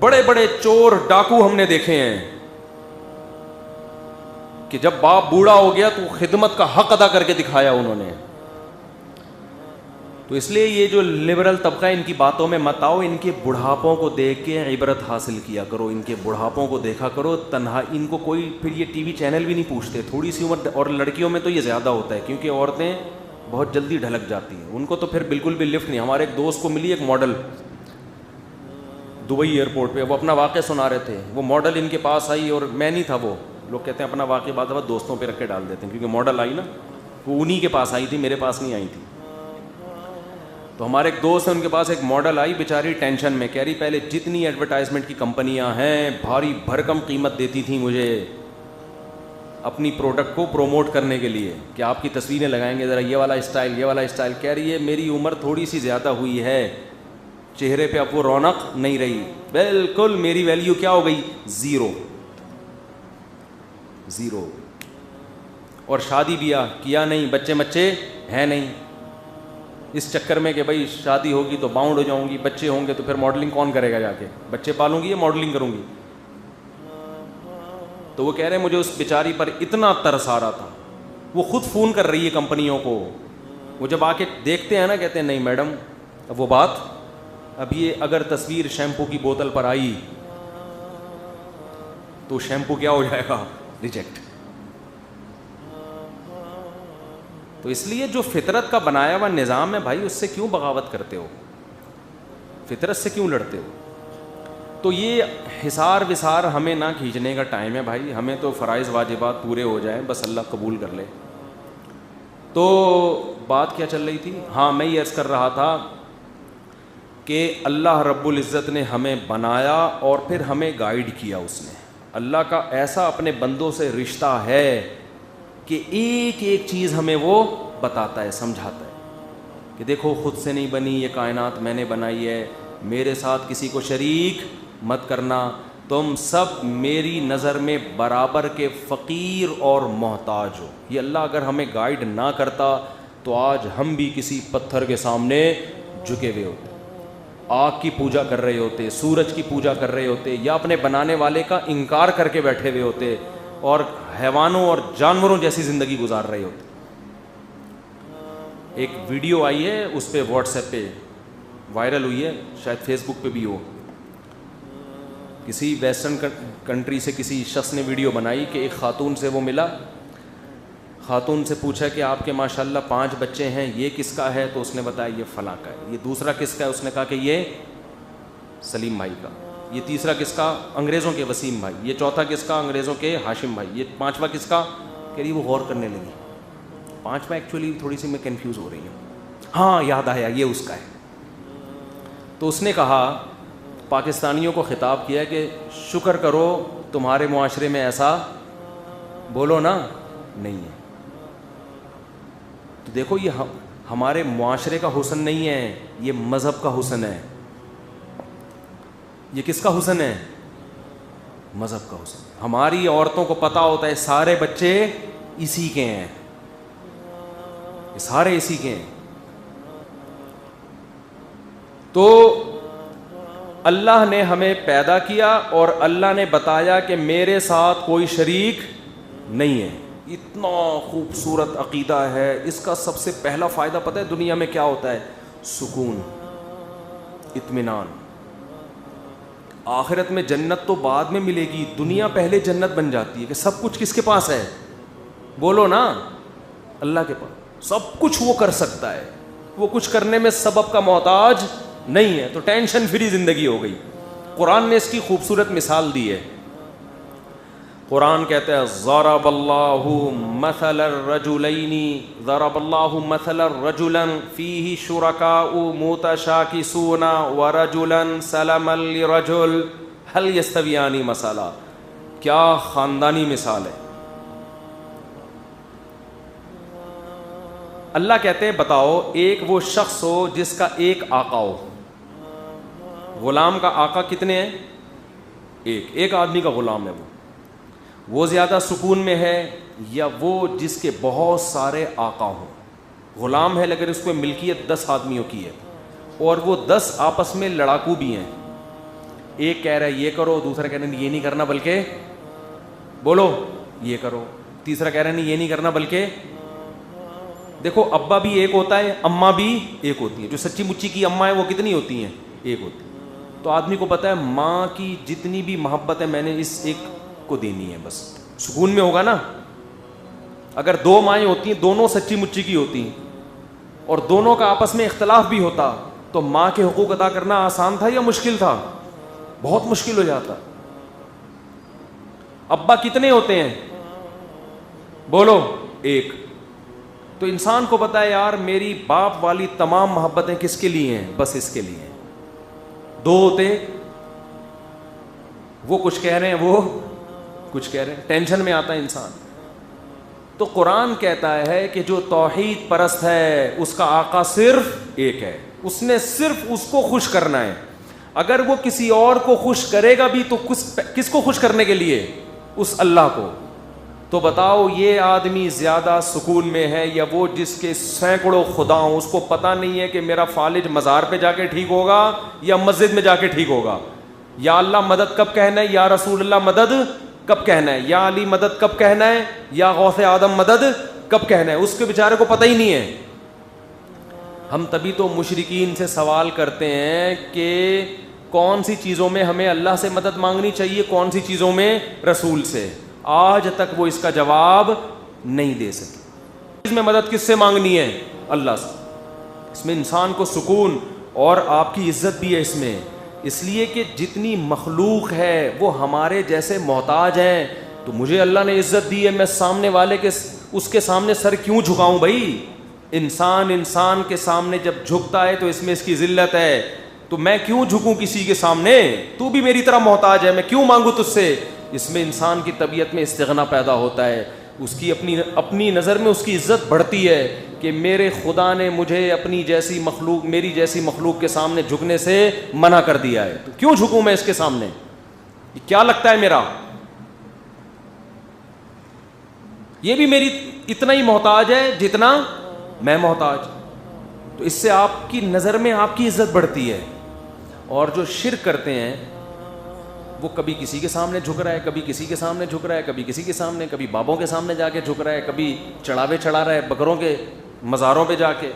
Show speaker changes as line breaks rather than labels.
بڑے بڑے چور ڈاکو ہم نے دیکھے ہیں کہ جب باپ بوڑھا ہو گیا تو خدمت کا حق ادا کر کے دکھایا انہوں نے. تو اس لیے یہ جو لبرل طبقہ ان کی باتوں میں مت آؤ, ان کے بڑھاپوں کو دیکھ کے عبرت حاصل کیا کرو, ان کے بڑھاپوں کو دیکھا کرو. تنہا ان کو کوئی پھر یہ ٹی وی چینل بھی نہیں پوچھتے تھوڑی سی عمر, اور لڑکیوں میں تو یہ زیادہ ہوتا ہے کیونکہ عورتیں بہت جلدی ڈھلک جاتی ہیں, ان کو تو پھر بالکل بھی لفٹ نہیں. ہمارے ایک دوست کو ملی ایک ماڈل دبئی ایئرپورٹ پہ, وہ اپنا واقعہ سنا رہے تھے. وہ ماڈل ان کے پاس آئی اور میں نہیں تھا, وہ لوگ کہتے ہیں اپنا واقعہ بعد میں دوستوں پہ رکھ کے ڈال دیتے ہیں کیونکہ ماڈل آئی نا, وہ انہی کے پاس آئی تھی, میرے پاس نہیں آئی تھی. تو ہمارے ایک دوست ہیں, ان کے پاس ایک ماڈل آئی, بیچاری ٹینشن میں, کہہ رہی پہلے جتنی ایڈورٹائزمنٹ کی کمپنیاں ہیں بھاری بھرکم قیمت دیتی تھیں مجھے اپنی پروڈکٹ کو پروموٹ کرنے کے لیے کہ آپ کی تصویریں لگائیں گے, ذرا یہ والا اسٹائل, یہ والا اسٹائل. کہہ رہی ہے میری عمر تھوڑی سی زیادہ ہوئی ہے, چہرے پہ اب وہ رونق نہیں رہی, بالکل میری ویلیو کیا ہو گئی, زیرو. اور شادی بیاہ کیا نہیں, بچے ہیں نہیں, اس چکر میں کہ بھائی شادی ہوگی تو باؤنڈ ہو جاؤں گی, بچے ہوں گے تو پھر ماڈلنگ کون کرے گا, جا کے بچے پالوں گی یا ماڈلنگ کروں گی. تو وہ کہہ رہے ہیں مجھے اس بیچاری پر اتنا ترس آ رہا تھا. وہ خود فون کر رہی ہے کمپنیوں کو, وہ جب آ کے دیکھتے ہیں نا کہتے ہیں نہیں میڈم, اب وہ بات, اب یہ اگر تصویر شیمپو کی بوتل پر آئی تو شیمپو کیا ہو جائے گا, ریجیکٹ. تو اس لیے جو فطرت کا بنایا ہوا نظام ہے بھائی, اس سے کیوں بغاوت کرتے ہو, فطرت سے کیوں لڑتے ہو. تو یہ حصار وثار ہمیں نہ کھینچنے کا ٹائم ہے بھائی, ہمیں تو فرائض واجبات پورے ہو جائیں, بس اللہ قبول کر لے. تو بات کیا چل رہی تھی, ہاں میں یہ عرض کر رہا تھا کہ اللہ رب العزت نے ہمیں بنایا اور پھر ہمیں گائیڈ کیا. اس نے, اللہ کا ایسا اپنے بندوں سے رشتہ ہے کہ ایک ایک چیز ہمیں وہ بتاتا ہے, سمجھاتا ہے کہ دیکھو خود سے نہیں بنی یہ کائنات, میں نے بنائی ہے, میرے ساتھ کسی کو شریک مت کرنا, تم سب میری نظر میں برابر کے فقیر اور محتاج ہو. یہ اللہ اگر ہمیں گائیڈ نہ کرتا تو آج ہم بھی کسی پتھر کے سامنے جھکے ہوئے ہوتے, آگ کی پوجا کر رہے ہوتے, سورج کی پوجا کر رہے ہوتے, یا اپنے بنانے والے کا انکار کر کے بیٹھے ہوئے ہوتے اور حیوانوں اور جانوروں جیسی زندگی گزار رہے ہوتے. ایک ویڈیو آئی ہے اس پہ واٹس ایپ پہ وائرل ہوئی ہے, شاید فیس بک پہ بھی ہو, کسی ویسٹرن کنٹری سے کسی شخص نے ویڈیو بنائی کہ ایک خاتون سے وہ ملا, خاتون سے پوچھا کہ آپ کے ماشاءاللہ 5 بچے ہیں, یہ کس کا ہے, تو اس نے بتایا یہ فلاں کا ہے. یہ دوسرا کس کا ہے, اس نے کہا کہ یہ سلیم بھائی کا. یہ تیسرا کس کا, انگریزوں کے وسیم بھائی. یہ چوتھا کس کا, انگریزوں کے ہاشم بھائی. یہ 5واں کس کا, کہ وہ غور کرنے لگی, 5واں ایکچولی تھوڑی سی میں کنفیوز ہو رہی ہوں, ہاں یاد آیا یہ اس کا ہے. تو اس نے کہا, پاکستانیوں کو خطاب کیا کہ شکر کرو تمہارے معاشرے میں ایسا بولو نا نہیں ہے. تو دیکھو یہ ہمارے معاشرے کا حسن نہیں ہے, یہ مذہب کا حسن ہے. یہ کس کا حسن ہے, مذہب کا حسن. ہماری عورتوں کو پتہ ہوتا ہے سارے بچے اسی کے ہیں, یہ سارے اسی کے ہیں. تو اللہ نے ہمیں پیدا کیا اور اللہ نے بتایا کہ میرے ساتھ کوئی شریک نہیں ہے. اتنا خوبصورت عقیدہ ہے. اس کا سب سے پہلا فائدہ پتہ ہے دنیا میں کیا ہوتا ہے, سکون, اطمینان. آخرت میں جنت تو بعد میں ملے گی, دنیا پہلے جنت بن جاتی ہے کہ سب کچھ کس کے پاس ہے, بولو نا, اللہ کے پاس. سب کچھ وہ کر سکتا ہے, وہ کچھ کرنے میں سبب کا محتاج نہیں ہے. تو ٹینشن فری زندگی ہو گئی. قرآن نے اس کی خوبصورت مثال دی ہے. قرآن کہتا ہے ضرب اللہ مثل الرجلین ضرب اللہ مثل رجلا فیہ شرکاء متشاکسون ورجلا سلما لرجل هل یستویان مثلا. کیا خاندانی مثال ہے. اللہ کہتے ہیں بتاؤ ایک وہ شخص ہو جس کا ایک آقا ہو. غلام کا آقا کتنے ہیں, ایک آدمی کا غلام ہے. وہ زیادہ سکون میں ہے یا وہ جس کے بہت سارے آقا ہوں. غلام ہے لیکن اس کو ملکیت 10 آدمیوں کی ہے اور وہ 10 آپس میں لڑاکو بھی ہیں. ایک کہہ رہا ہے یہ کرو, دوسرا کہہ رہا ہے یہ نہیں کرنا بلکہ بولو یہ کرو, تیسرا کہہ رہا ہے نہیں یہ نہیں کرنا بلکہ. دیکھو ابا بھی ایک ہوتا ہے, اماں بھی ایک ہوتی ہے. جو سچی مچی کی اماں ہے وہ کتنی ہوتی ہیں؟ ایک ہوتی ہے. تو آدمی کو پتا ہے ماں کی جتنی بھی محبت ہے میں نے اس ایک کو دینی ہے, بس سکون میں ہوگا نا. اگر دو مائیں ہوتی ہیں, دونوں سچی مچی کی ہوتی ہیں اور دونوں کا آپس میں اختلاف بھی ہوتا, تو ماں کے حقوق ادا کرنا آسان تھا یا مشکل تھا؟ بہت مشکل ہو جاتا. ابا کتنے ہوتے ہیں بولو؟ ایک. تو انسان کو پتا ہے یار میری باپ والی تمام محبتیں کس کے لیے ہیں؟ بس اس کے لیے ہیں. دو ہوتے, وہ کچھ کہہ رہے ہیں وہ کچھ کہہ رہے ہیں, ٹینشن میں آتا ہے انسان. تو قرآن کہتا ہے کہ جو توحید پرست ہے اس کا آقا صرف ایک ہے, اس نے صرف اس کو خوش کرنا ہے. اگر وہ کسی اور کو خوش کرے گا بھی تو کس کو خوش کرنے کے لیے؟ اس اللہ کو. تو بتاؤ یہ آدمی زیادہ سکون میں ہے یا وہ جس کے سینکڑوں خدا ہوں, اس کو پتہ نہیں ہے کہ میرا فالج مزار پہ جا کے ٹھیک ہوگا یا مسجد میں جا کے ٹھیک ہوگا؟ یا اللہ مدد کب کہنا ہے, یا رسول اللہ مدد کب کہنا ہے, یا علی مدد کب کہنا ہے, یا غوث آدم مدد کب کہنا ہے؟ اس کے بیچارے کو پتہ ہی نہیں ہے. ہم تبھی تو مشرکین سے سوال کرتے ہیں کہ کون سی چیزوں میں ہمیں اللہ سے مدد مانگنی چاہیے, کون سی چیزوں میں رسول سے. آج تک وہ اس کا جواب نہیں دے سکے. اس میں مدد کس سے مانگنی ہے؟ اللہ سے. اس میں انسان کو سکون اور آپ کی عزت بھی ہے اس میں, اس لیے کہ جتنی مخلوق ہے وہ ہمارے جیسے محتاج ہیں. تو مجھے اللہ نے عزت دی ہے, میں سامنے والے کے اس کے سامنے سر کیوں جھکاؤں بھائی؟ انسان کے سامنے جب جھکتا ہے تو اس میں اس کی ذلت ہے. تو میں کیوں جھکوں کسی کے سامنے؟ تو بھی میری طرح محتاج ہے, میں کیوں مانگوں تجھ سے؟ اس میں انسان کی طبیعت میں استغنا پیدا ہوتا ہے, اس کی اپنی نظر میں اس کی عزت بڑھتی ہے کہ میرے خدا نے مجھے اپنی جیسی مخلوق, میری جیسی مخلوق کے سامنے جھکنے سے منع کر دیا ہے, تو کیوں جھکوں میں اس کے سامنے؟ یہ کیا لگتا ہے میرا؟ یہ بھی میری اتنا ہی محتاج ہے جتنا میں محتاج. تو اس سے آپ کی نظر میں آپ کی عزت بڑھتی ہے. اور جو شرک کرتے ہیں وہ کبھی کسی کے سامنے جھک رہا ہے, کبھی کسی کے سامنے جھک رہا ہے, کبھی کسی کے سامنے, کبھی بابوں کے سامنے جا کے جھک رہا ہے, کبھی چڑھاوے چڑھا رہا ہے بکروں کے مزاروں پہ جا کے.